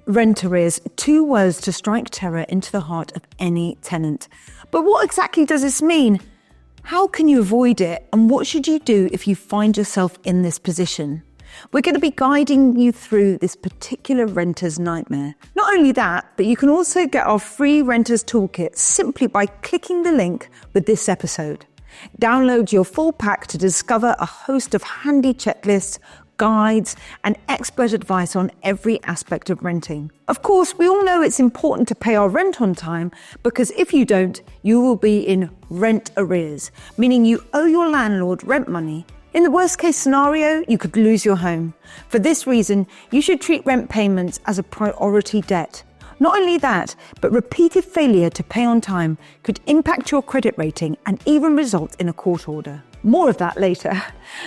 Rent arrears, 2 words to strike terror into the heart of any tenant. But what exactly does this mean? How can you avoid it? And what should you do if you find yourself in this position? We're going to be guiding you through this particular renter's nightmare. Not only that, but you can also get our free Renter's Toolkit simply by clicking the link with this episode. Download your full pack to discover a host of handy checklists, guides, and expert advice on every aspect of renting. Of course, we all know it's important to pay our rent on time because if you don't, you will be in rent arrears, meaning you owe your landlord rent money. In the worst case scenario, you could lose your home. For this reason, you should treat rent payments as a priority debt. Not only that, but repeated failure to pay on time could impact your credit rating and even result in a court order. More of that later.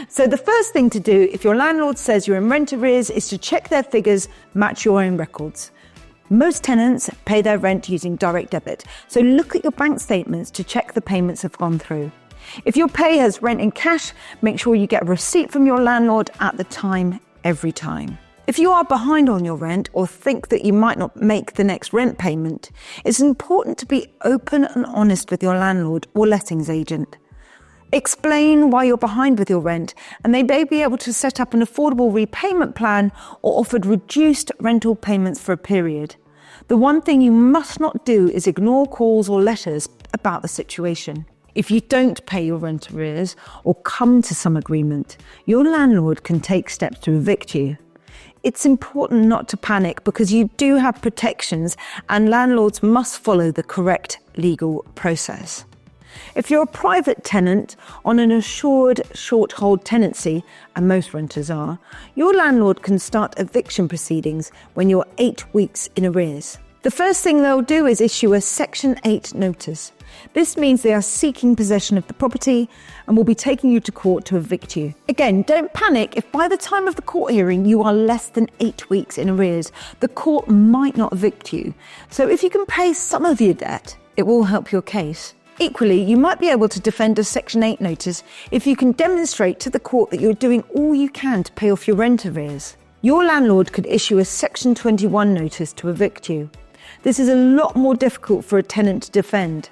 So the first thing to do if your landlord says you're in rent arrears is to check their figures match your own records. Most tenants pay their rent using direct debit, so look at your bank statements to check the payments have gone through. If your pay has rent in cash, make sure you get a receipt from your landlord at the time, every time. If you are behind on your rent or think that you might not make the next rent payment, it's important to be open and honest with your landlord or lettings agent. Explain why you're behind with your rent, and they may be able to set up an affordable repayment plan or offered reduced rental payments for a period. The one thing you must not do is ignore calls or letters about the situation. If you don't pay your rent arrears or come to some agreement, your landlord can take steps to evict you. It's important not to panic because you do have protections and landlords must follow the correct legal process. If you're a private tenant on an assured short-hold tenancy, and most renters are, your landlord can start eviction proceedings when you're 8 weeks in arrears. The first thing they'll do is issue a Section 8 notice. This means they are seeking possession of the property and will be taking you to court to evict you. Again, don't panic if by the time of the court hearing you are less than 8 weeks in arrears. The court might not evict you. So if you can pay some of your debt, it will help your case. Equally, you might be able to defend a Section 8 notice if you can demonstrate to the court that you're doing all you can to pay off your rent arrears. Your landlord could issue a Section 21 notice to evict you. This is a lot more difficult for a tenant to defend,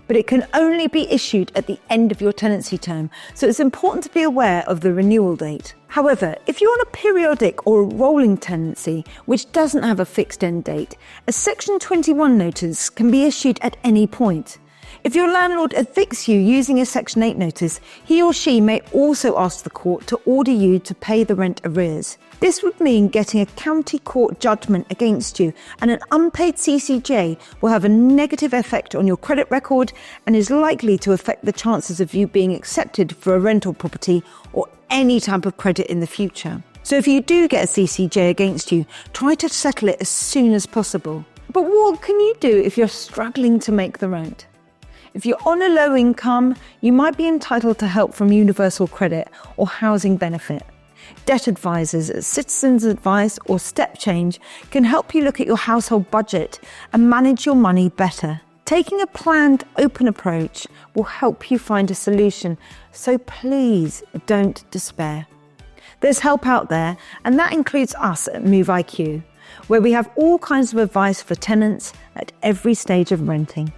but it can only be issued at the end of your tenancy term, so it's important to be aware of the renewal date. However, if you're on a periodic or a rolling tenancy, which doesn't have a fixed end date, a Section 21 notice can be issued at any point. If your landlord evicts you using a Section 8 notice, he or she may also ask the court to order you to pay the rent arrears. This would mean getting a county court judgment against you, and an unpaid CCJ will have a negative effect on your credit record and is likely to affect the chances of you being accepted for a rental property or any type of credit in the future. So if you do get a CCJ against you, try to settle it as soon as possible. But what can you do if you're struggling to make the rent? If you're on a low income, you might be entitled to help from Universal Credit or Housing Benefit. Debt advisors at Citizens Advice or Step Change can help you look at your household budget and manage your money better. Taking a planned, open approach will help you find a solution, so please don't despair. There's help out there, and that includes us at Move IQ, where we have all kinds of advice for tenants at every stage of renting.